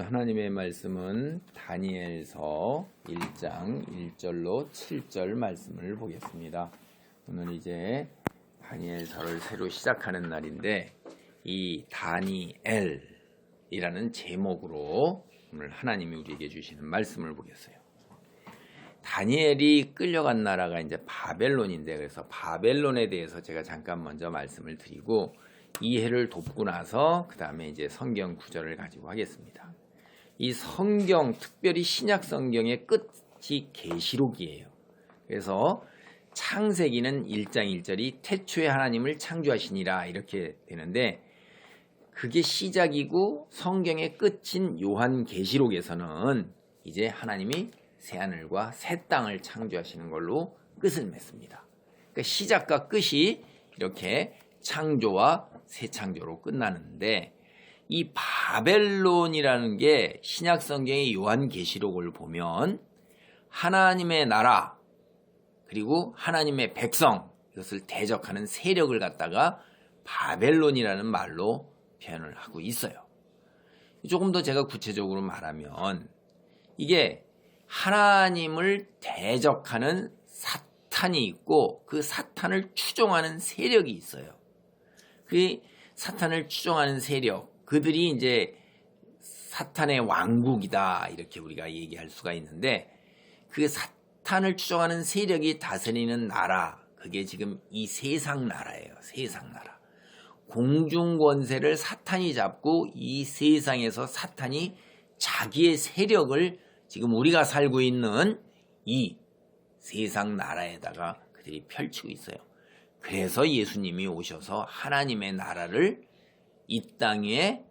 오늘 하나님의 말씀은 다니엘서 1장 1절로 7절 말씀을 보겠습니다. 오늘 이제 다니엘서를 새로 시작하는 날인데 이 다니엘이라는 제목으로 오늘 하나님이 우리에게 주시는 말씀을 보겠어요. 다니엘이 끌려간 나라가 이제 바벨론인데 그래서 바벨론에 대해서 제가 잠깐 먼저 말씀을 드리고 이해를 돕고 나서 그 다음에 이제 성경 구절을 가지고 하겠습니다. 이 성경, 특별히 신약 성경의 끝이 계시록이에요. 그래서 창세기는 1장 1절이 태초에 하나님을 창조하시니라 이렇게 되는데 그게 시작이고 성경의 끝인 요한계시록에서는 이제 하나님이 새하늘과 새 땅을 창조하시는 걸로 끝을 맺습니다. 그러니까 시작과 끝이 이렇게 창조와 새 창조로 끝나는데 이 바벨론이라는 게 신약 성경의 요한계시록을 보면 하나님의 나라 그리고 하나님의 백성 이것을 대적하는 세력을 갖다가 바벨론이라는 말로 표현을 하고 있어요. 조금 더 제가 구체적으로 말하면 이게 하나님을 대적하는 사탄이 있고 그 사탄을 추종하는 세력이 있어요. 그 사탄을 추종하는 세력, 그들이 이제 사탄의 왕국이다 이렇게 우리가 얘기할 수가 있는데 그 사탄을 추종하는 세력이 다스리는 나라, 그게 지금 이 세상 나라예요. 세상 나라. 공중 권세를 사탄이 잡고 이 세상에서 사탄이 자기의 세력을 지금 우리가 살고 있는 이 세상 나라에다가 그들이 펼치고 있어요. 그래서 예수님이 오셔서 하나님의 나라를 이 땅에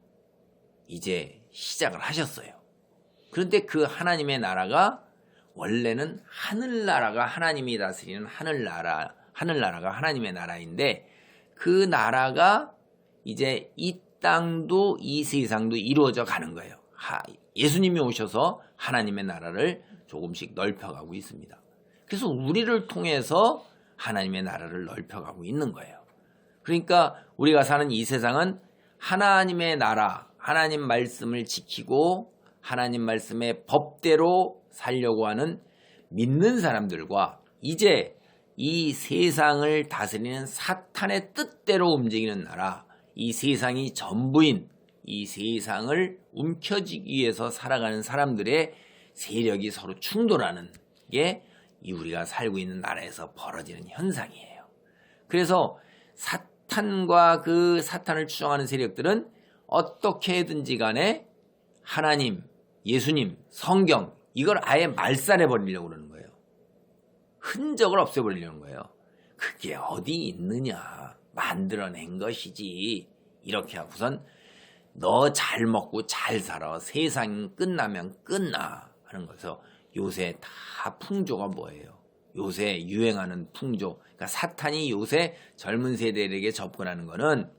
이제 시작을 하셨어요. 그런데 그 하나님의 나라가 원래는 하늘나라가 하나님이 다스리는 하늘나라가 하나님의 나라인데 그 나라가 이제 이 땅도 이 세상도 이루어져 가는 거예요. 예수님이 오셔서 하나님의 나라를 조금씩 넓혀가고 있습니다. 그래서 우리를 통해서 하나님의 나라를 넓혀가고 있는 거예요. 그러니까 우리가 사는 이 세상은 하나님의 나라, 하나님 말씀을 지키고 하나님 말씀의 법대로 살려고 하는 믿는 사람들과 이제 이 세상을 다스리는 사탄의 뜻대로 움직이는 나라, 이 세상이 전부인 이 세상을 움켜쥐기 위해서 살아가는 사람들의 세력이 서로 충돌하는 게 이 우리가 살고 있는 나라에서 벌어지는 현상이에요. 그래서 사탄과 그 사탄을 추종하는 세력들은 어떻게든지 간에 하나님, 예수님, 성경 이걸 아예 말살해 버리려고 그러는 거예요. 흔적을 없애버리려는 거예요. 그게 어디 있느냐, 만들어낸 것이지 이렇게 하고선 너 잘 먹고 잘 살아, 세상 끝나면 끝나 하는 거죠. 요새 다 풍조가 뭐예요? 요새 유행하는 풍조. 그러니까 사탄이 요새 젊은 세대에게 접근하는 거는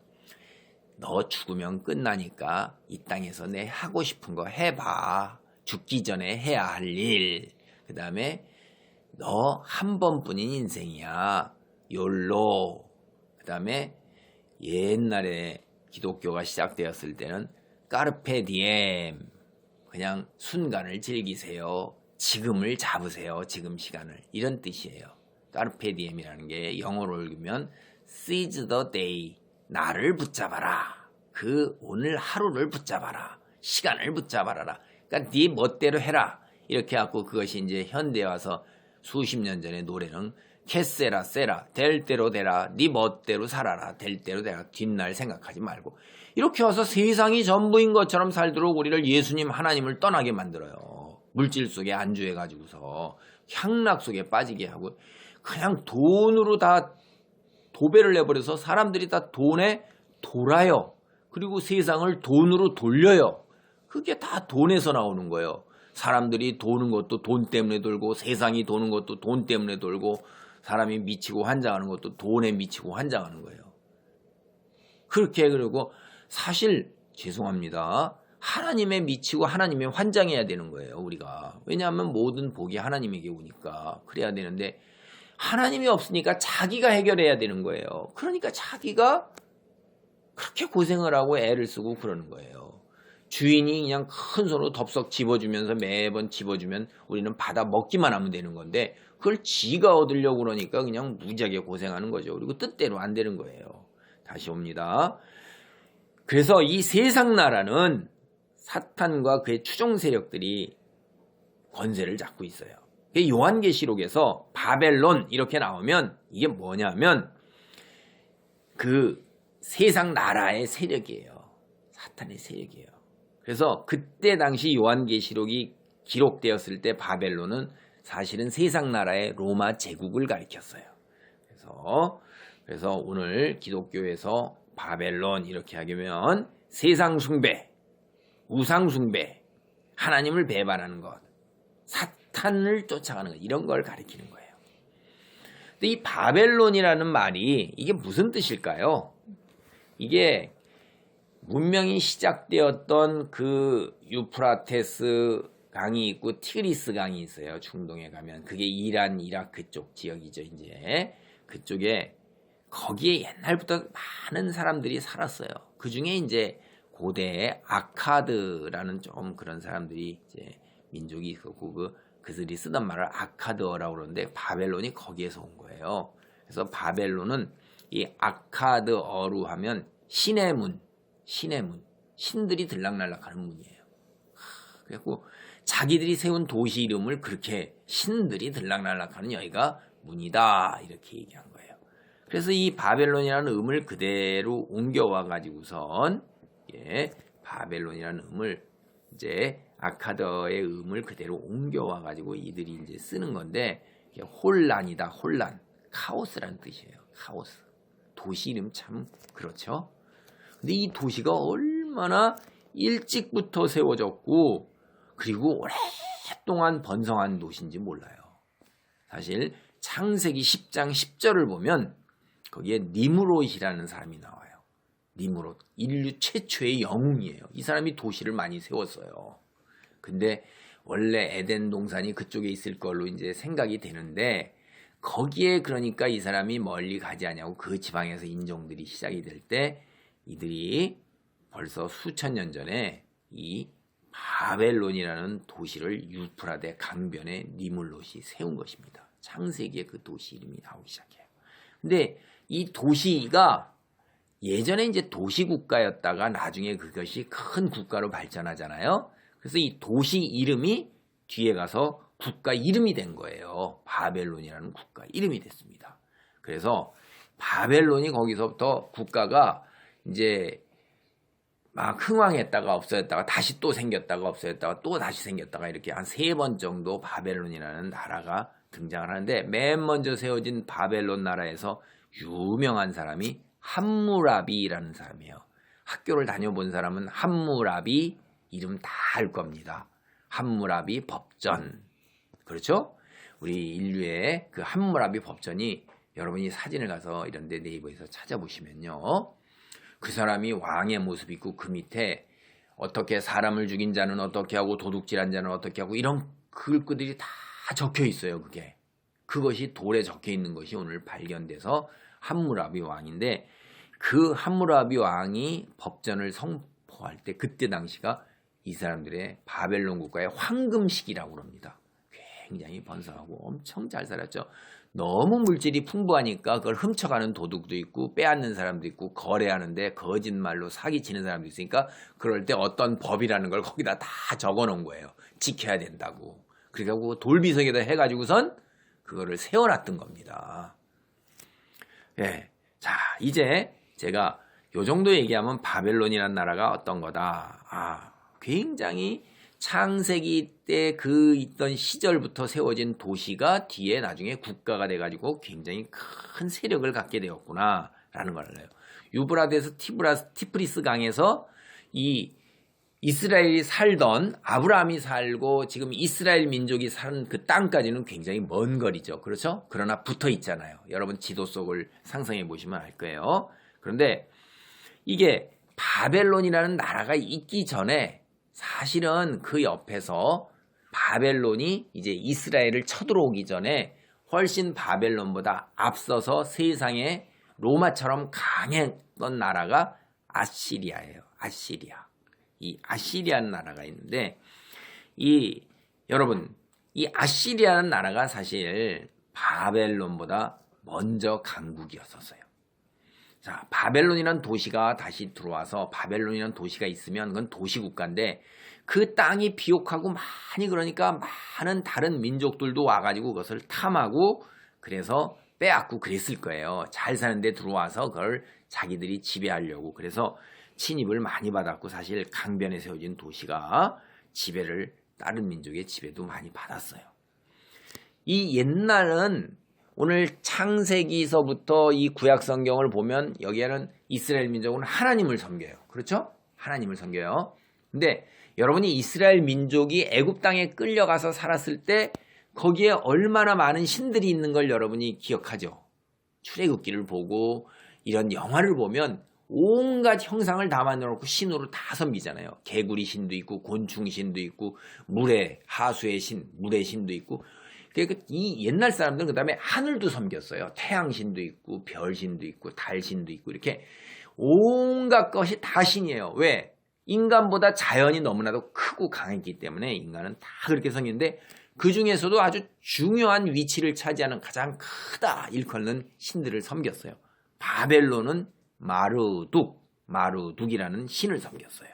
너 죽으면 끝나니까 이 땅에서 내 하고 싶은 거 해봐. 죽기 전에 해야 할 일. 그 다음에 너 한 번뿐인 인생이야. 욜로. 그 다음에 옛날에 기독교가 시작되었을 때는 까르페 디엠. 그냥 순간을 즐기세요. 지금을 잡으세요. 지금 시간을. 이런 뜻이에요. 까르페 디엠이라는 게 영어로 읽으면 seize the day. 나를 붙잡아라. 그 오늘 하루를 붙잡아라. 시간을 붙잡아라. 그러니까 네 멋대로 해라. 이렇게 해갖고 그것이 이제 현대에 와서 수십 년 전의 노래는 캐세라 세라 될 대로 되라. 네 멋대로 살아라. 될 대로 되라. 뒷날 생각하지 말고. 이렇게 와서 세상이 전부인 것처럼 살도록 우리를 예수님 하나님을 떠나게 만들어요. 물질 속에 안주해가지고서 향락 속에 빠지게 하고 그냥 돈으로 다 도배를 내버려서 사람들이 다 돈에 돌아요. 그리고 세상을 돈으로 돌려요. 그게 다 돈에서 나오는 거예요. 사람들이 도는 것도 돈 때문에 돌고 세상이 도는 것도 돈 때문에 돌고 사람이 미치고 환장하는 것도 돈에 미치고 환장하는 거예요. 그렇게 그러고 사실 죄송합니다. 하나님에 미치고 하나님에 환장해야 되는 거예요. 우리가. 왜냐하면 모든 복이 하나님에게 오니까 그래야 되는데 하나님이 없으니까 자기가 해결해야 되는 거예요. 그러니까 자기가 그렇게 고생을 하고 애를 쓰고 그러는 거예요. 주인이 그냥 큰 손으로 덥석 집어주면서 매번 집어주면 우리는 받아 먹기만 하면 되는 건데 그걸 지가 얻으려고 그러니까 그냥 무지하게 고생하는 거죠. 그리고 뜻대로 안 되는 거예요. 다시 옵니다. 그래서 이 세상 나라는 사탄과 그의 추종 세력들이 권세를 잡고 있어요. 요한계시록에서 바벨론 이렇게 나오면 이게 뭐냐면 그 세상 나라의 세력이에요. 사탄의 세력이에요. 그래서 그때 당시 요한계시록이 기록되었을 때 바벨론은 사실은 세상 나라의 로마 제국을 가리켰어요. 그래서 오늘 기독교에서 바벨론 이렇게 하면 세상 숭배, 우상 숭배, 하나님을 배반하는 것, 사탄을 쫓아가는 것 이런 걸 가리키는 거예요. 근데 이 바벨론이라는 말이 이게 무슨 뜻일까요? 이게 문명이 시작되었던 그 유프라테스 강이 있고 티그리스 강이 있어요. 중동에 가면 그게 이란, 이라크 쪽 지역이죠. 이제 그쪽에 거기에 옛날부터 많은 사람들이 살았어요. 그 중에 이제 고대의 아카드라는 좀 그런 사람들이 이제 민족이 있었고 그들이 쓰던 말을 아카드어라고 그러는데 바벨론이 거기에서 온 거예요. 그래서 바벨론은 이 아카드어로 하면 신의 문, 신들이 들락날락하는 문이에요. 그래갖고 자기들이 세운 도시 이름을 그렇게 신들이 들락날락하는 여기가 문이다 이렇게 얘기한 거예요. 그래서 이 바벨론이라는 음을 그대로 옮겨와 가지고선 바벨론이라는 음을 이제 아카드어의 음을 그대로 옮겨와 가지고 이들이 이제 쓰는 건데 혼란이다, 혼란, 카오스라는 뜻이에요. 카오스. 도시 이름 참 그렇죠. 근데 이 도시가 얼마나 일찍부터 세워졌고 그리고 오랫동안 번성한 도시인지 몰라요. 사실 창세기 10장 10절을 보면 거기에 니므롯이라는 사람이 나와요. 니므롯, 인류 최초의 영웅이에요. 이 사람이 도시를 많이 세웠어요. 근데 원래 에덴 동산이 그쪽에 있을 걸로 이제 생각이 되는데 거기에 그러니까 이 사람이 멀리 가지 않냐고 그 지방에서 인종들이 시작이 될 때 이들이 벌써 수천 년 전에 이 바벨론이라는 도시를 유프라데 강변에 니므롯이 세운 것입니다. 창세기에 그 도시 이름이 나오기 시작해요. 근데 이 도시가 예전에 이제 도시국가였다가 나중에 그것이 큰 국가로 발전하잖아요. 그래서 이 도시 이름이 뒤에 가서 국가 이름이 된 거예요. 바벨론이라는 국가 이름이 됐습니다. 그래서 바벨론이 거기서부터 국가가 이제 막 흥왕했다가 없어졌다가 다시 또 생겼다가 없어졌다가 또 다시 생겼다가 이렇게 한 3번 정도 바벨론이라는 나라가 등장을 하는데 맨 먼저 세워진 바벨론 나라에서 유명한 사람이 함무라비라는 사람이에요. 학교를 다녀본 사람은 함무라비 이름 다 알 겁니다. 함무라비 법전. 그렇죠? 우리 인류의 그 함무라비 법전이 여러분이 사진을 가서 이런 데 네이버에서 찾아보시면요. 그 사람이 왕의 모습이 있고 그 밑에 어떻게 사람을 죽인 자는 어떻게 하고 도둑질한 자는 어떻게 하고 이런 글귀들이 다 적혀 있어요. 그것이 돌에 적혀 있는 것이 오늘 발견돼서 함무라비 왕인데 그 함무라비 왕이 법전을 선포할 때 그때 당시가 이 사람들의 바벨론 국가의 황금 시기라고 합니다. 굉장히 번성하고 엄청 잘 살았죠. 너무 물질이 풍부하니까 그걸 훔쳐가는 도둑도 있고 빼앗는 사람도 있고 거래하는데 거짓말로 사기치는 사람도 있으니까 그럴 때 어떤 법이라는 걸 거기다 다 적어놓은 거예요. 지켜야 된다고. 그러니까 돌비석에다 해가지고선 그거를 세워놨던 겁니다. 예, 자 이제 제가 요 정도 얘기하면 바벨론이라는 나라가 어떤 거다. 굉장히 창세기 때 그 있던 시절부터 세워진 도시가 뒤에 나중에 국가가 돼가지고 굉장히 큰 세력을 갖게 되었구나라는 걸 알아요. 유브라데스 티프리스 강에서 이 이스라엘이 살던 아브라함이 살고 지금 이스라엘 민족이 사는 그 땅까지는 굉장히 먼 거리죠. 그렇죠? 그러나 붙어 있잖아요. 여러분 지도 속을 상상해 보시면 알 거예요. 그런데 이게 바벨론이라는 나라가 있기 전에 사실은 그 옆에서 바벨론이 이제 이스라엘을 쳐들어오기 전에 훨씬 바벨론보다 앞서서 세상에 로마처럼 강했던 나라가 아시리아예요. 아시리아. 이 아시리아는 나라가 있는데 여러분 이 아시리아는 나라가 사실 바벨론보다 먼저 강국이었었어요. 자, 바벨론이라는 도시가 다시 들어와서 바벨론이라는 도시가 있으면 그건 도시국가인데 그 땅이 비옥하고 많이 그러니까 많은 다른 민족들도 와가지고 그것을 탐하고 그래서 빼앗고 그랬을 거예요. 잘 사는 데 들어와서 그걸 자기들이 지배하려고. 그래서 침입을 많이 받았고 사실 강변에 세워진 도시가 지배를 다른 민족의 지배도 많이 받았어요. 이 옛날은 오늘 창세기서부터 이 구약 성경을 보면 여기에는 이스라엘 민족은 하나님을 섬겨요. 그렇죠? 하나님을 섬겨요. 근데 여러분이 이스라엘 민족이 애굽 땅에 끌려가서 살았을 때 거기에 얼마나 많은 신들이 있는 걸 여러분이 기억하죠? 출애굽기를 보고 이런 영화를 보면 온갖 형상을 다 만들어놓고 신으로 다 섬기잖아요. 개구리 신도 있고 곤충 신도 있고 물의 하수의 신, 물의 신도 있고. 이 옛날 사람들은 그 다음에 하늘도 섬겼어요. 태양신도 있고 별신도 있고 달신도 있고 이렇게 온갖 것이 다 신이에요. 왜? 인간보다 자연이 너무나도 크고 강했기 때문에 인간은 다 그렇게 섬기는데 그 중에서도 아주 중요한 위치를 차지하는 가장 크다 일컫는 신들을 섬겼어요. 바벨론은 마르둑이라는 신을 섬겼어요.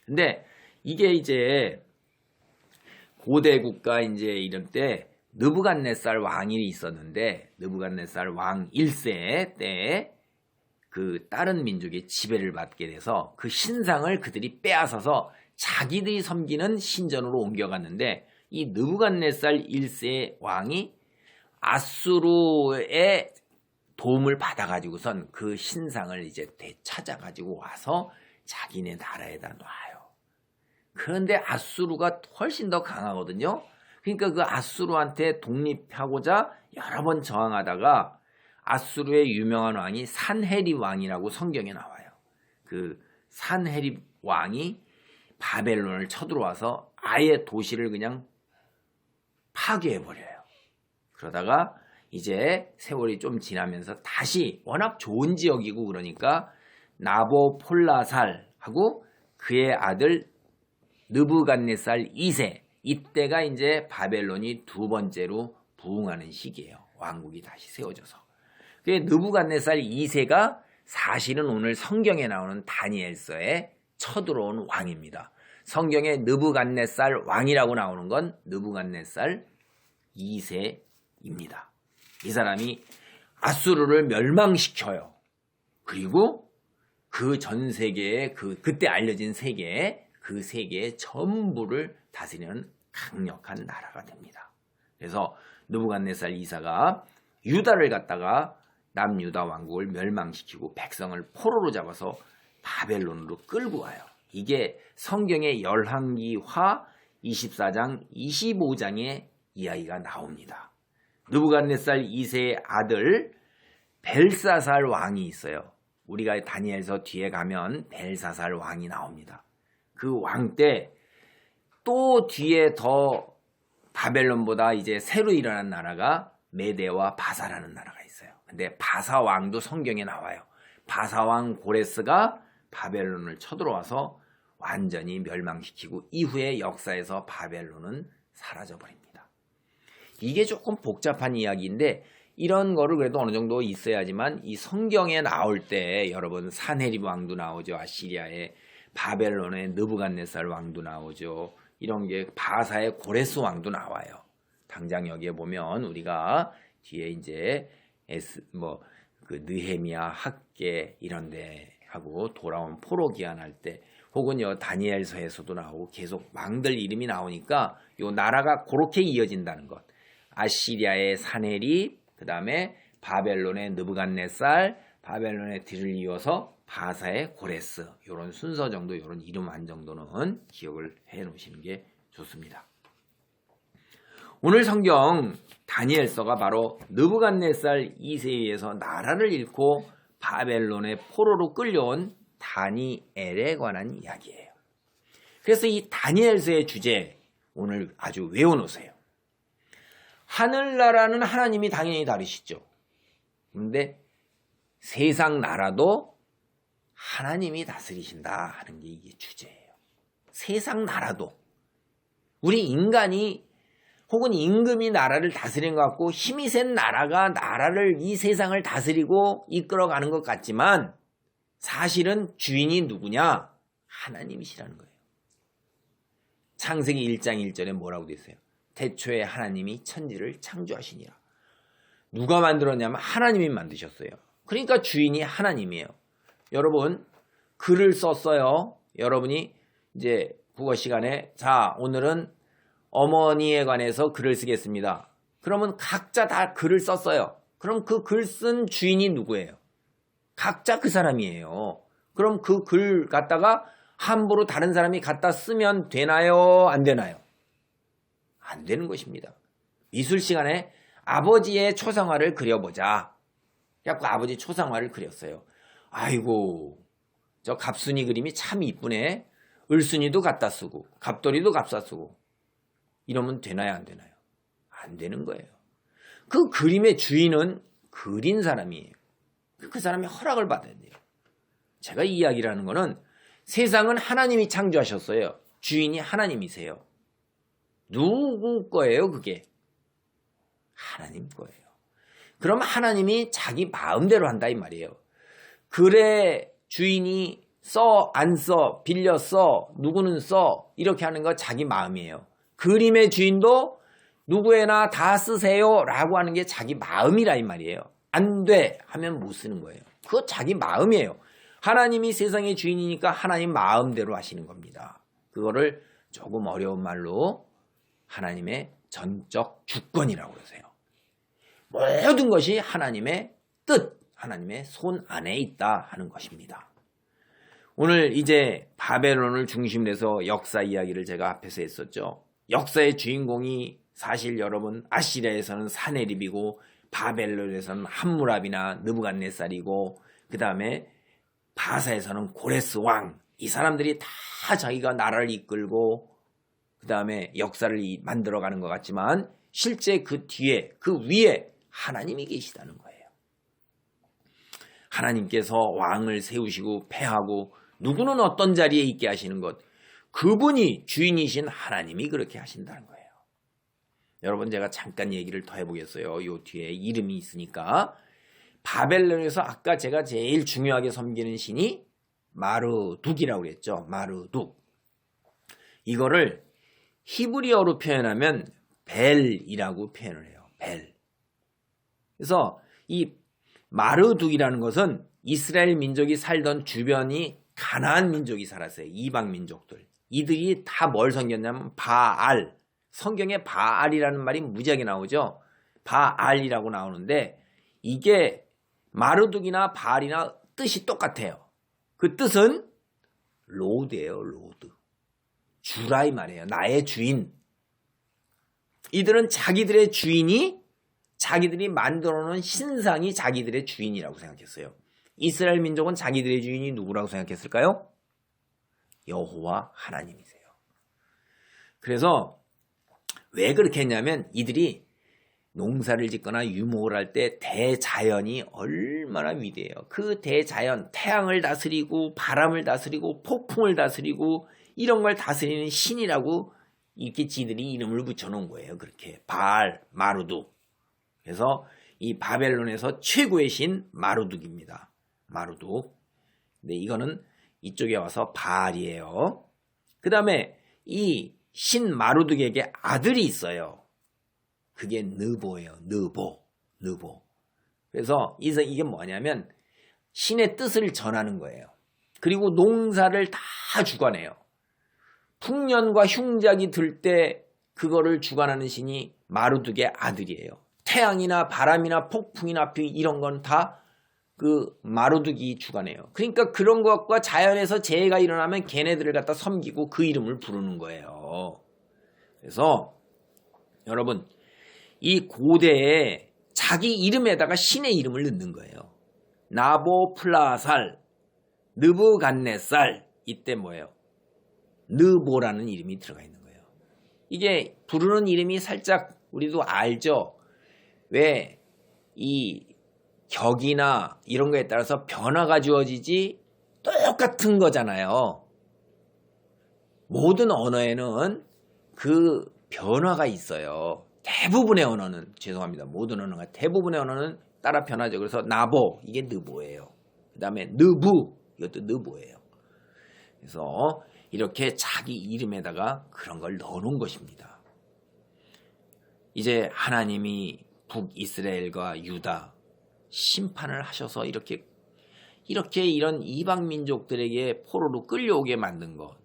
근데 이게 이제 고대 국가 이제 이런 때 느부갓네살 왕이 있었는데 느부갓네살 왕 1세 때 그 다른 민족의 지배를 받게 돼서 그 신상을 그들이 빼앗아서 자기들이 섬기는 신전으로 옮겨갔는데 이 느부갓네살 1세 왕이 아수르의 도움을 받아가지고선 그 신상을 이제 되찾아가지고 와서 자기네 나라에다 놔요. 그런데 아수르가 훨씬 더 강하거든요. 그러니까 그 아수르한테 독립하고자 여러 번 저항하다가 아수르의 유명한 왕이 산헤립 왕이라고 성경에 나와요. 그 산헤립 왕이 바벨론을 쳐들어와서 아예 도시를 그냥 파괴해버려요. 그러다가 이제 세월이 좀 지나면서 다시 워낙 좋은 지역이고 그러니까 나보폴라살하고 그의 아들 느부갓네살 2세 이때가 이제 바벨론이 두 번째로 부흥하는 시기예요. 왕국이 다시 세워져서. 그 느부갓네살 2세가 사실은 오늘 성경에 나오는 다니엘서에 쳐들어온 왕입니다. 성경에 느부갓네살 왕이라고 나오는 건 느부갓네살 2세입니다. 이 사람이 아수르를 멸망시켜요. 그리고 그 전 세계에 그때 알려진 세계에 그 세계의 전부를 다스리는 강력한 나라가 됩니다. 그래서 느부갓네살 2세가 유다를 갖다가 남유다 왕국을 멸망시키고 백성을 포로로 잡아서 바벨론으로 끌고 와요. 이게 성경의 열왕기하 24장 25장의 이야기가 나옵니다. 느부갓네살 2세의 아들 벨사살 왕이 있어요. 우리가 다니엘서 뒤에 가면 벨사살 왕이 나옵니다. 그 왕 때 또 뒤에 더 바벨론보다 이제 새로 일어난 나라가 메데와 바사라는 나라가 있어요. 근데 바사 왕도 성경에 나와요. 바사 왕 고레스가 바벨론을 쳐들어와서 완전히 멸망시키고 이후의 역사에서 바벨론은 사라져버립니다. 이게 조금 복잡한 이야기인데 이런 거를 그래도 어느 정도 있어야지만 이 성경에 나올 때 여러분 산헤립 왕도 나오죠. 아시리아의 바벨론의 느부갓네살 왕도 나오죠. 이런 게 바사의 고레스 왕도 나와요. 당장 여기에 보면 우리가 뒤에 이제 그 느헤미야 학계 이런데 하고 돌아온 포로 귀환할 때 혹은요 다니엘서에서도 나오고 계속 왕들 이름이 나오니까 요 나라가 그렇게 이어진다는 것. 아시리아의 산헤립, 그 다음에 바벨론의 느부갓네살, 바벨론의 뒤를 이어서 바사의 고레스 이런 순서 정도 이런 이름 한 정도는 기억을 해 놓으시는 게 좋습니다. 오늘 성경 다니엘서가 바로 느부갓네살 2세에 의해서 나라를 잃고 바벨론의 포로로 끌려온 다니엘에 관한 이야기예요. 그래서 이 다니엘서의 주제 오늘 아주 외워놓으세요. 하늘나라는 하나님이 당연히 다루시죠. 그런데 세상 나라도 하나님이 다스리신다 하는 게 이게 주제예요. 세상 나라도 우리 인간이 혹은 임금이 나라를 다스리는 것 같고 힘이 센 나라가 나라를 이 세상을 다스리고 이끌어가는 것 같지만 사실은 주인이 누구냐? 하나님이시라는 거예요. 창세기 1장 1절에 뭐라고 되어 있어요? 태초에 하나님이 천지를 창조하시니라. 누가 만들었냐면 하나님이 만드셨어요. 그러니까 주인이 하나님이에요. 여러분 글을 썼어요. 여러분이 이제 국어 시간에 자 오늘은 어머니에 관해서 글을 쓰겠습니다. 그러면 각자 다 글을 썼어요. 그럼 그 글 쓴 주인이 누구예요? 각자 그 사람이에요. 그럼 그 글 갖다가 함부로 다른 사람이 갖다 쓰면 되나요? 안 되나요? 안 되는 것입니다. 미술 시간에 아버지의 초상화를 그려보자. 그래갖고 아버지 초상화를 그렸어요. 아이고 저 갑순이 그림이 참 이쁘네. 을순이도 갖다 쓰고 갑돌이도 갖다 쓰고 이러면 되나요? 안 되나요? 안 되는 거예요. 그 그림의 주인은 그린 사람이에요. 그 사람이 허락을 받아야 돼요. 제가 이 이야기를 하는 거는 세상은 하나님이 창조하셨어요. 주인이 하나님이세요. 누구 거예요 그게? 하나님 거예요. 그럼 하나님이 자기 마음대로 한다 이 말이에요. 글의 주인이 써, 안 써, 빌려 써, 누구는 써 이렇게 하는 거 자기 마음이에요. 그림의 주인도 누구에나 다 쓰세요 라고 하는 게 자기 마음이라 이 말이에요. 안 돼 하면 못 쓰는 거예요. 그거 자기 마음이에요. 하나님이 세상의 주인이니까 하나님 마음대로 하시는 겁니다. 그거를 조금 어려운 말로 하나님의 전적 주권이라고 그러세요. 모든 것이 하나님의 뜻, 하나님의 손 안에 있다 하는 것입니다. 오늘 이제 바벨론을 중심으로 해서 역사 이야기를 제가 앞에서 했었죠. 역사의 주인공이 사실 여러분 아시리아에서는 사네립이고 바벨론에서는 함무랍이나 느부갓네살이고 그 다음에 바사에서는 고레스 왕, 이 사람들이 다 자기가 나라를 이끌고 그 다음에 역사를 만들어가는 것 같지만 실제 그 뒤에 그 위에 하나님이 계시다는 거예요. 하나님께서 왕을 세우시고 패하고 누구는 어떤 자리에 있게 하시는 것, 그분이 주인이신 하나님이 그렇게 하신다는 거예요. 여러분 제가 잠깐 얘기를 더 해보겠어요. 요 뒤에 이름이 있으니까. 바벨론에서 아까 제가 제일 중요하게 섬기는 신이 마르둑이라고 그랬죠. 마르둑. 이거를 히브리어로 표현하면 벨이라고 표현을 해요. 벨. 그래서 이 마르둑이라는 것은 이스라엘 민족이 살던 주변이 가나안 민족이 살았어요. 이방 민족들. 이들이 다 뭘 섬겼냐면 바알. 성경에 바알이라는 말이 무지하게 나오죠. 바알이라고 나오는데 이게 마르둑이나 바알이나 뜻이 똑같아요. 그 뜻은 로드예요. 로드. 주라 이 말이에요. 나의 주인. 이들은 자기들의 주인이 자기들이 만들어 놓은 신상이 자기들의 주인이라고 생각했어요. 이스라엘 민족은 자기들의 주인이 누구라고 생각했을까요? 여호와 하나님이세요. 그래서 왜 그렇게 했냐면 이들이 농사를 짓거나 유목을 할 때 대자연이 얼마나 위대해요. 그 대자연, 태양을 다스리고 바람을 다스리고 폭풍을 다스리고 이런 걸 다스리는 신이라고 이렇게 지들이 이름을 붙여놓은 거예요. 그렇게 바알, 마르둑. 그래서 이 바벨론에서 최고의 신 마르둑입니다. 마르둑. 근데 이거는 이쪽에 와서 바알이에요. 그 다음에 이 신 마르둑에게 아들이 있어요. 그게 느보예요. 느보. 그래서 이게 뭐냐면 신의 뜻을 전하는 거예요. 그리고 농사를 다 주관해요. 풍년과 흉작이 들 때 그거를 주관하는 신이 마르둑의 아들이에요. 태양이나 바람이나 폭풍이나 비 이런 건 다 그 마르둑이 주관해요. 그러니까 그런 것과 자연에서 재해가 일어나면 걔네들을 갖다 섬기고 그 이름을 부르는 거예요. 그래서 여러분 이 고대에 자기 이름에다가 신의 이름을 넣는 거예요. 나보플라살, 느부갓네살 이때 뭐예요? 느보라는 이름이 들어가 있는 거예요. 이게 부르는 이름이 살짝 우리도 알죠. 왜 이 격이나 이런 거에 따라서 변화가 주어지지 똑같은 거잖아요. 모든 언어에는 그 변화가 있어요. 대부분의 언어는 죄송합니다. 모든 언어가 대부분의 언어는 따라 변하죠. 그래서 나보 이게 느보예요. 그 다음에 느부 이것도 느보예요. 그래서 이렇게 자기 이름에다가 그런 걸 넣어놓은 것입니다. 이제 하나님이 북이스라엘과 유다 심판을 하셔서 이렇게 이런 이방 민족들에게 포로로 끌려오게 만든 것,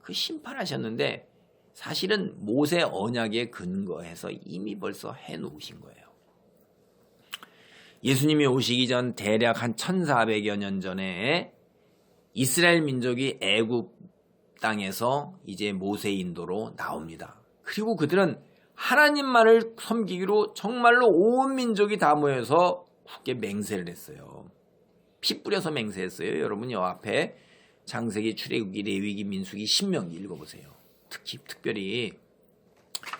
그 심판하셨는데 사실은 모세 언약에 근거해서 이미 벌써 해놓으신 거예요. 예수님이 오시기 전 대략 한 1400여 년 전에 이스라엘 민족이 애굽 땅에서 이제 모세 인도로 나옵니다. 그리고 그들은 하나님만을 섬기기로 정말로 온 민족이 다 모여서 굳게 맹세를 했어요. 피 뿌려서 맹세했어요. 여러분 요 앞에 창세기, 출애굽기, 레위기, 민수기, 신명기 읽어보세요. 특별히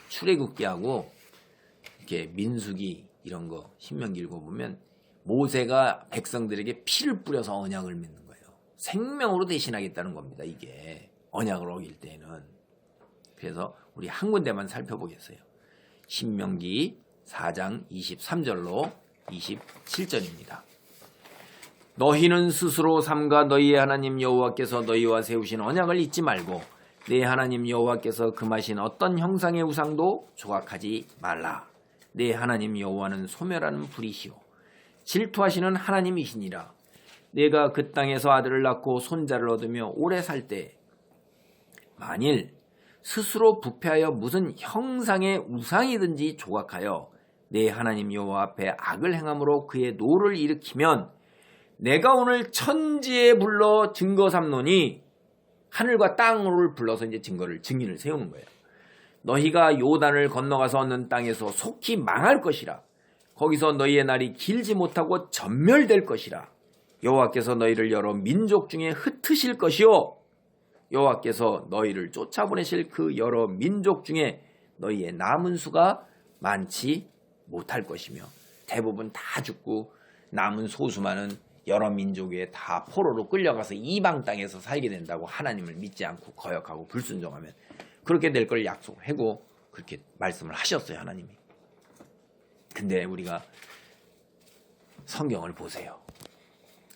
출애굽기하고 이렇게 민수기 이런 거 신명기 읽어보면 모세가 백성들에게 피를 뿌려서 언약을 맺는 거예요. 생명으로 대신하겠다는 겁니다. 이게 언약을 어길 때는. 그래서 우리 한 군데만 살펴보겠어요. 신명기 4장 23절로 27절입니다. 너희는 스스로 삼가 너희의 하나님 여호와께서 너희와 세우신 언약을 잊지 말고 내 하나님 여호와께서 금하신 어떤 형상의 우상도 조각하지 말라. 내 하나님 여호와는 소멸하는 불이시오 질투하시는 하나님이시니라. 내가 그 땅에서 아들을 낳고 손자를 얻으며 오래 살 때 만일 스스로 부패하여 무슨 형상의 우상이든지 조각하여 내 하나님 여호와 앞에 악을 행함으로 그의 노를 일으키면 내가 오늘 천지에 불러 증거 삼노니 하늘과 땅을 불러서 이제 증인을 세우는 거예요. 너희가 요단을 건너가서 얻는 땅에서 속히 망할 것이라. 거기서 너희의 날이 길지 못하고 전멸될 것이라. 여호와께서 너희를 여러 민족 중에 흩으실 것이요 여호와께서 너희를 쫓아보내실 그 여러 민족 중에 너희의 남은 수가 많지 못할 것이며 대부분 다 죽고 남은 소수만은 여러 민족에 다 포로로 끌려가서 이방 땅에서 살게 된다고 하나님을 믿지 않고 거역하고 불순종하면 그렇게 될 걸 약속을 하고 그렇게 말씀을 하셨어요. 하나님이. 근데 우리가 성경을 보세요.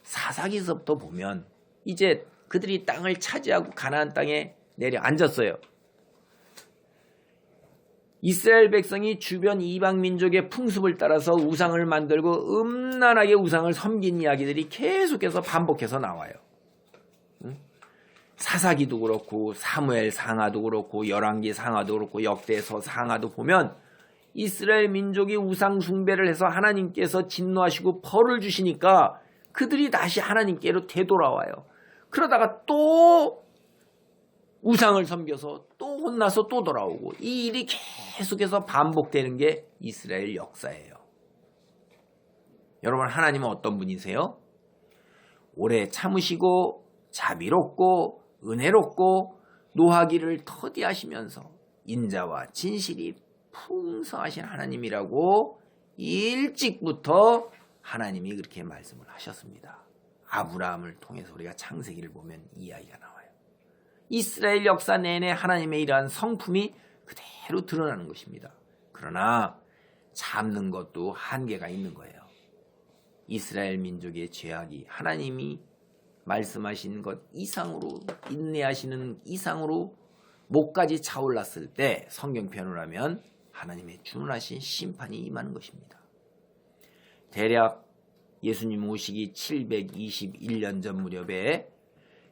사사기서부터 보면 이제 그들이 땅을 차지하고 가나안 땅에 내려앉았어요. 이스라엘 백성이 주변 이방 민족의 풍습을 따라서 우상을 만들고 음란하게 우상을 섬긴 이야기들이 계속해서 반복해서 나와요. 사사기도 그렇고 사무엘 상하도 그렇고 열왕기 상하도 그렇고 역대서 상하도 보면 이스라엘 민족이 우상 숭배를 해서 하나님께서 진노하시고 벌을 주시니까 그들이 다시 하나님께로 되돌아와요. 그러다가 또 우상을 섬겨서 또 혼나서 또 돌아오고 이 일이 계속해서 반복되는 게 이스라엘 역사예요. 여러분 하나님은 어떤 분이세요? 오래 참으시고 자비롭고 은혜롭고 노하기를 터디하시면서 인자와 진실이 풍성하신 하나님이라고 일찍부터 하나님이 그렇게 말씀을 하셨습니다. 아브라함을 통해서 우리가 창세기를 보면 이야기가 나와요. 이스라엘 역사 내내 하나님의 이러한 성품이 그대로 드러나는 것입니다. 그러나 참는 것도 한계가 있는 거예요. 이스라엘 민족의 죄악이 하나님이 말씀하신 것 이상으로 인내하시는 이상으로 목까지 차올랐을 때 성경편을 하면 하나님의 준하신 심판이 임하는 것입니다. 대략 예수님 오시기 721년 전 무렵에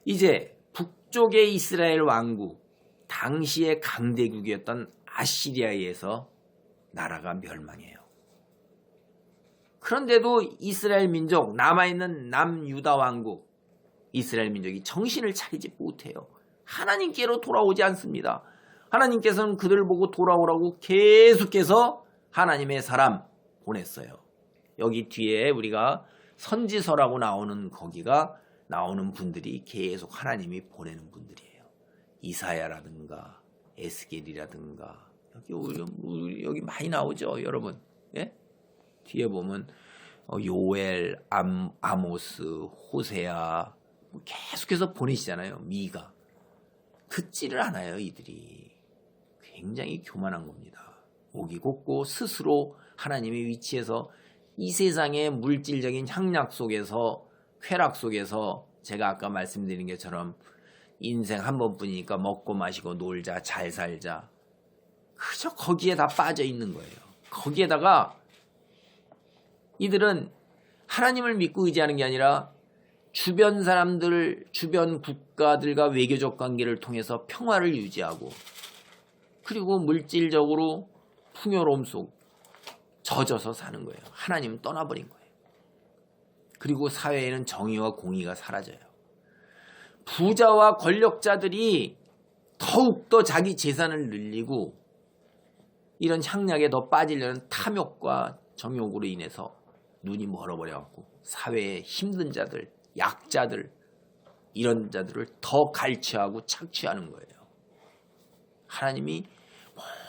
이제 북쪽의 이스라엘 왕국, 당시의 강대국이었던 아시리아에서 나라가 멸망해요. 그런데도 이스라엘 민족, 남아있는 남유다 왕국, 이스라엘 민족이 정신을 차리지 못해요. 하나님께로 돌아오지 않습니다. 하나님께서는 그들을 보고 돌아오라고 계속해서 하나님의 사람 보냈어요. 여기 뒤에 우리가 선지서라고 나오는 거기가 나오는 분들이 계속 하나님이 보내는 분들이에요. 이사야라든가 에스겔이라든가 여기 많이 나오죠, 여러분. 예? 뒤에 보면 요엘, 아모스, 호세아 계속해서 보내시잖아요. 미가 듣지를 않아요. 이들이 굉장히 교만한 겁니다. 목이 곧고 스스로 하나님의 위치에서 이 세상의 물질적인 향락 속에서 쾌락 속에서 제가 아까 말씀드린 것처럼 인생 한 번뿐이니까 먹고 마시고 놀자 잘 살자 그저 거기에 다 빠져 있는 거예요. 거기에다가 이들은 하나님을 믿고 의지하는 게 아니라 주변 사람들, 주변 국가들과 외교적 관계를 통해서 평화를 유지하고 그리고 물질적으로 풍요로움 속 젖어서 사는 거예요. 하나님은 떠나버린 거예요. 그리고 사회에는 정의와 공의가 사라져요. 부자와 권력자들이 더욱더 자기 재산을 늘리고 이런 향락에 더 빠지려는 탐욕과 정욕으로 인해서 눈이 멀어버려갖고 사회의 힘든 자들, 약자들 이런 자들을 더 갈취하고 착취하는 거예요. 하나님이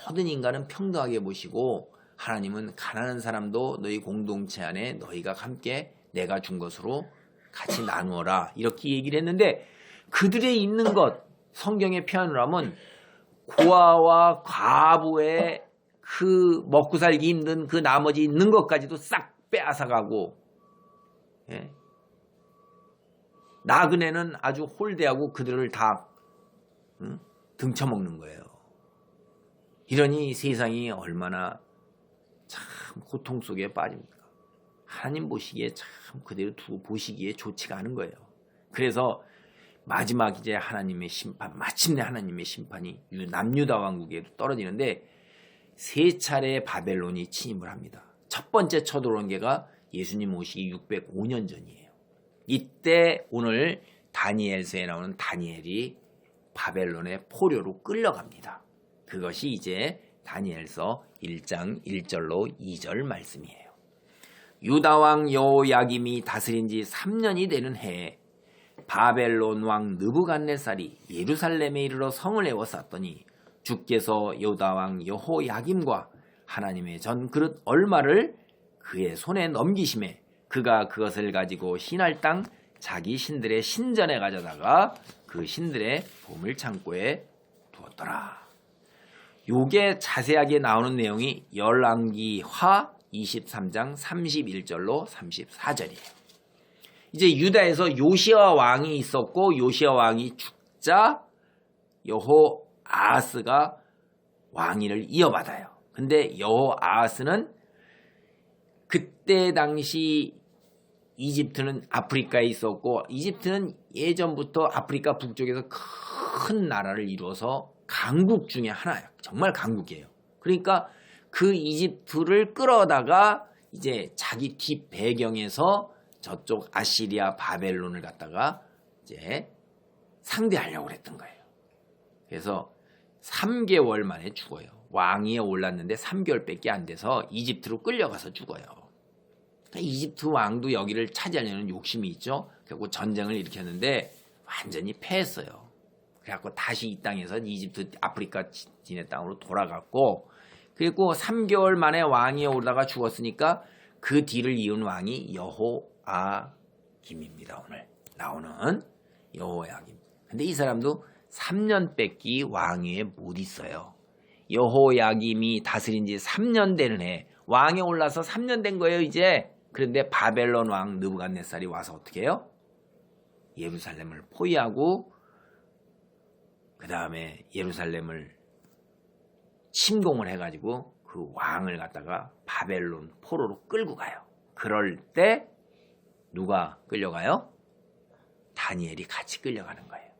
모든 인간은 평등하게 보시고 하나님은 가난한 사람도 너희 공동체 안에 너희가 함께 내가 준 것으로 같이 나누어라 이렇게 얘기를 했는데 그들의 있는 것 성경의 표현을 하면 고아와 과부의 그 먹고 살기 힘든 그 나머지 있는 것까지도 싹 빼앗아가고 나그네는 아주 홀대하고 그들을 다 등쳐먹는 거예요. 이러니 세상이 얼마나 참 고통 속에 빠집니까? 하나님 보시기에 참 그대로 두고 보시기에 좋지가 않은 거예요. 그래서 마지막 이제 하나님의 심판, 마침내 하나님의 심판이 남유다 왕국에도 떨어지는데 세 차례 바벨론이 침입을 합니다. 첫 번째 쳐들어온 게가 예수님 오시기 605년 전이에요. 이때 오늘 다니엘서에 나오는 다니엘이 바벨론의 포로로 끌려갑니다. 그것이 이제 다니엘서 1장 1절로 2절 말씀이에요. 유다왕 여호야김이 다스린 지 3년이 되는 해에 바벨론 왕 느부갓네살이 예루살렘에 이르러 성을 에워쌌더니 주께서 유다왕 여호야김과 하나님의 전 그릇 얼마를 그의 손에 넘기심에 그가 그것을 가지고 신할 땅 자기 신들의 신전에 가져다가 그 신들의 보물창고에 두었더라. 요게 자세하게 나오는 내용이 열왕기하 23장 31절로 34절이에요. 이제 유다에서 요시야 왕이 있었고 요시야 왕이 죽자 여호아하스가 왕위를 이어받아요. 근데 여호아하스는 그때 당시 이집트는 아프리카에 있었고 이집트는 예전부터 아프리카 북쪽에서 큰 나라를 이루어서 강국 중에 하나예요. 정말 강국이에요. 그러니까 그 이집트를 끌어다가 이제 자기 뒷 배경에서 저쪽 아시리아 바벨론을 갖다가 이제 상대하려고 그랬던 거예요. 그래서 3개월 만에 죽어요. 왕위에 올랐는데 3개월밖에 안 돼서 이집트로 끌려가서 죽어요. 이집트 왕도 여기를 차지하려는 욕심이 있죠. 결국 전쟁을 일으켰는데 완전히 패했어요. 그래갖고 다시 이 땅에서 이집트 아프리카 지네 땅으로 돌아갔고 그리고 3개월 만에 왕위에 오르다가 죽었으니까 그 뒤를 이은 왕이 여호야김입니다. 오늘 나오는 여호야김. 근데 이 사람도 3년 뺏기 왕위에 못 있어요. 여호야김이 다스린 지 3년 되는 해 왕에 올라서 3년 된 거예요 이제. 그런데 바벨론 왕 느부갓네살이 와서 어떻게 해요? 예루살렘을 포위하고 그 다음에 예루살렘을 침공을 해가지고 그 왕을 갖다가 바벨론 포로로 끌고 가요. 그럴 때 누가 끌려가요? 다니엘이 같이 끌려가는 거예요.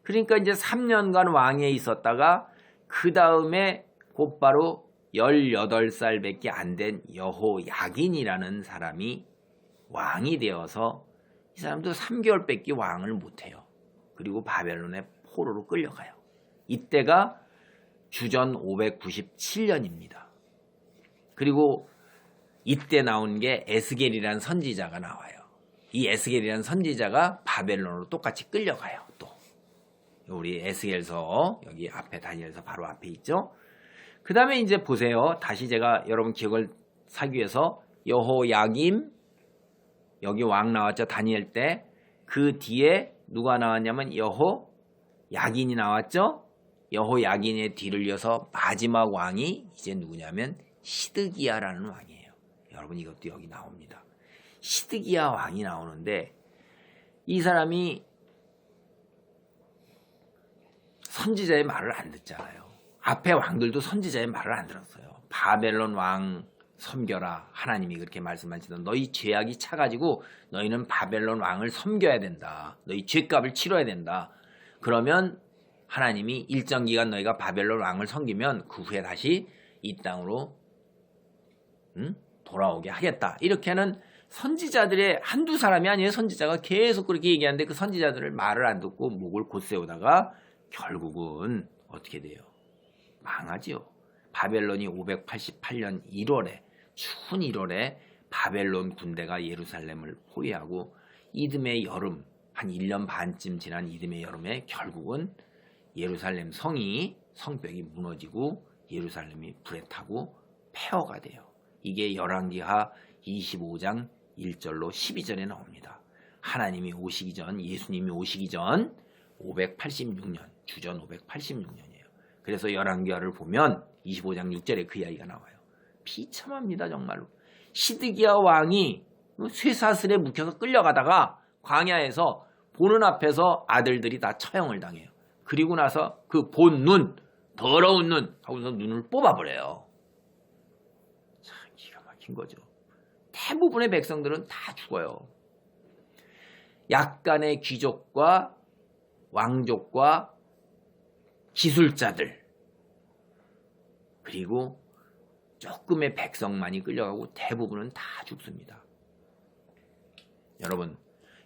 그러니까 이제 3년간 왕위에 있었다가 그 다음에 곧바로 18살밖에 안 된 여호야긴이라는 사람이 왕이 되어서 이 사람도 3개월밖에 왕을 못해요. 그리고 바벨론의 포로로 끌려가요. 이때가 주전 597년입니다. 그리고 이때 나온 게 에스겔이라는 선지자가 나와요. 이 에스겔이라는 선지자가 바벨론으로 똑같이 끌려가요. 또 우리 에스겔서 여기 앞에 다니엘서 바로 앞에 있죠. 그 다음에 이제 보세요. 다시 제가 여러분 기억을 사기 위해서 여호야김 여기 왕 나왔죠. 다니엘 때. 그 뒤에 누가 나왔냐면 야긴이 나왔죠? 여호야긴의 뒤를 이어서 마지막 왕이 이제 누구냐면 시드기야라는 왕이에요. 여러분 이것도 여기 나옵니다. 시드기야 왕이 나오는데 이 사람이 선지자의 말을 안 듣잖아요. 앞에 왕들도 선지자의 말을 안 들었어요. 바벨론 왕 섬겨라. 하나님이 그렇게 말씀하시던 너희 죄악이 차가지고 너희는 바벨론 왕을 섬겨야 된다. 너희 죄값을 치러야 된다. 그러면 하나님이 일정 기간 너희가 바벨론 왕을 섬기면 그 후에 다시 이 땅으로 돌아오게 하겠다. 이렇게는 선지자들의 한두 사람이 아니에요. 선지자가 계속 그렇게 얘기하는데 그 선지자들을 말을 안 듣고 목을 곧세우다가 결국은 어떻게 돼요? 망하지요. 바벨론이 588년 1월에 추운 1월에 바벨론 군대가 예루살렘을 포위하고 이듬해 여름 한 1년 반쯤 지난 이듬해 여름에 결국은 예루살렘 성벽이 무너지고 예루살렘이 불에 타고 폐허가 돼요. 이게 열왕기하 25장 1절로 12절에 나옵니다. 하나님이 오시기 전, 예수님이 오시기 전 586년, 주전 586년이에요. 그래서 열왕기하를 보면 25장 6절에 그 이야기가 나와요. 비참합니다, 정말로. 시드기야 왕이 쇠사슬에 묵혀서 끌려가다가 광야에서 보는 앞에서 아들들이 다 처형을 당해요. 그리고 나서 그 본 눈, 더러운 눈 하고서 눈을 뽑아버려요. 참 기가 막힌 거죠. 대부분의 백성들은 다 죽어요. 약간의 귀족과 왕족과 기술자들 그리고 조금의 백성만이 끌려가고 대부분은 다 죽습니다. 여러분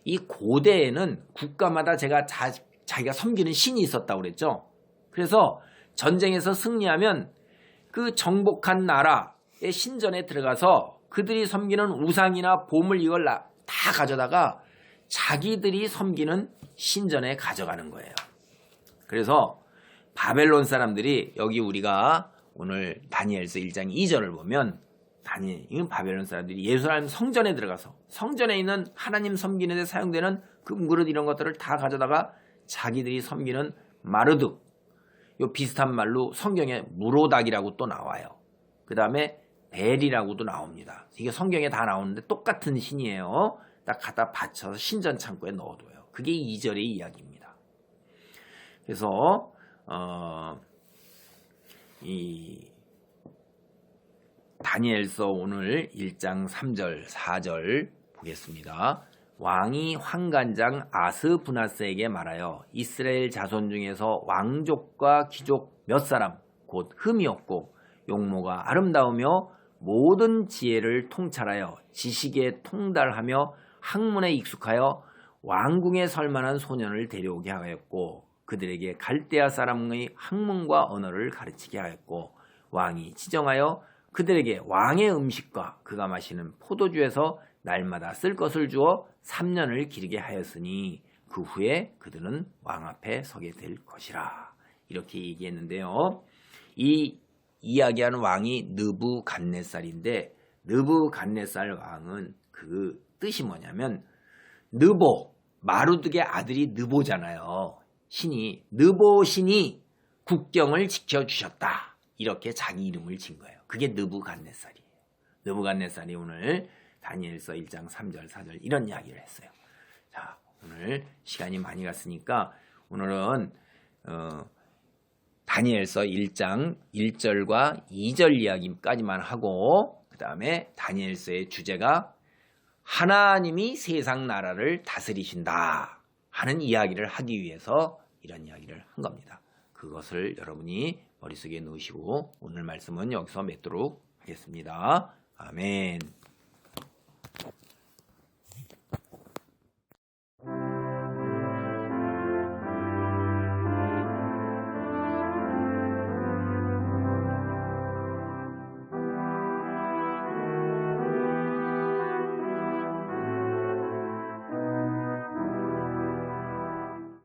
이 고대에는 국가마다 자기가 섬기는 신이 있었다고 그랬죠. 그래서 전쟁에서 승리하면 그 정복한 나라의 신전에 들어가서 그들이 섬기는 우상이나 보물 이걸 다 가져다가 자기들이 섬기는 신전에 가져가는 거예요. 그래서 바벨론 사람들이 여기 우리가 오늘 다니엘서 1장 2절을 보면 바벨론 사람들이 예루살렘 성전에 들어가서 성전에 있는 하나님 섬기는 데 사용되는 금그릇 이런 것들을 다 가져다가 자기들이 섬기는 마르둑 요 비슷한 말로 성경에 무로닥이라고 또 나와요. 그 다음에 벨이라고도 나옵니다. 이게 성경에 다 나오는데 똑같은 신이에요. 딱 갖다 받쳐서 신전 창고에 넣어둬요. 그게 2절의 이야기입니다. 그래서 이 다니엘서 오늘 1장 3절 4절 보겠습니다. 왕이 환관장 아스부나스에게 말하여 이스라엘 자손 중에서 왕족과 귀족 몇 사람 곧 흠이 없고 용모가 아름다우며 모든 지혜를 통찰하여 지식에 통달하며 학문에 익숙하여 왕궁에 설만한 소년을 데려오게 하였고 그들에게 갈대아 사람의 학문과 언어를 가르치게 하였고 왕이 지정하여 그들에게 왕의 음식과 그가 마시는 포도주에서 날마다 쓸 것을 주어 3년을 기르게 하였으니 그 후에 그들은 왕 앞에 서게 될 것이라. 이렇게 얘기했는데요. 이 이야기하는 왕이 느부갓네살인데 느부갓네살 왕은 그 뜻이 뭐냐면 느보, 마루둑의 아들이 느보잖아요. 신이 느보 신이 국경을 지켜주셨다. 이렇게 자기 이름을 진 거예요. 그게 느부갓네살이에요. 느부갓네살이 오늘 다니엘서 1장 3절 4절 이런 이야기를 했어요. 자, 오늘 시간이 많이 갔으니까 오늘은 다니엘서 1장 1절과 2절 이야기까지만 하고 그 다음에 다니엘서의 주제가 하나님이 세상 나라를 다스리신다 하는 이야기를 하기 위해서 이런 이야기를 한 겁니다. 그것을 여러분이 머릿속에 넣으시고 오늘 말씀은 여기서 맺도록 하겠습니다. 아멘.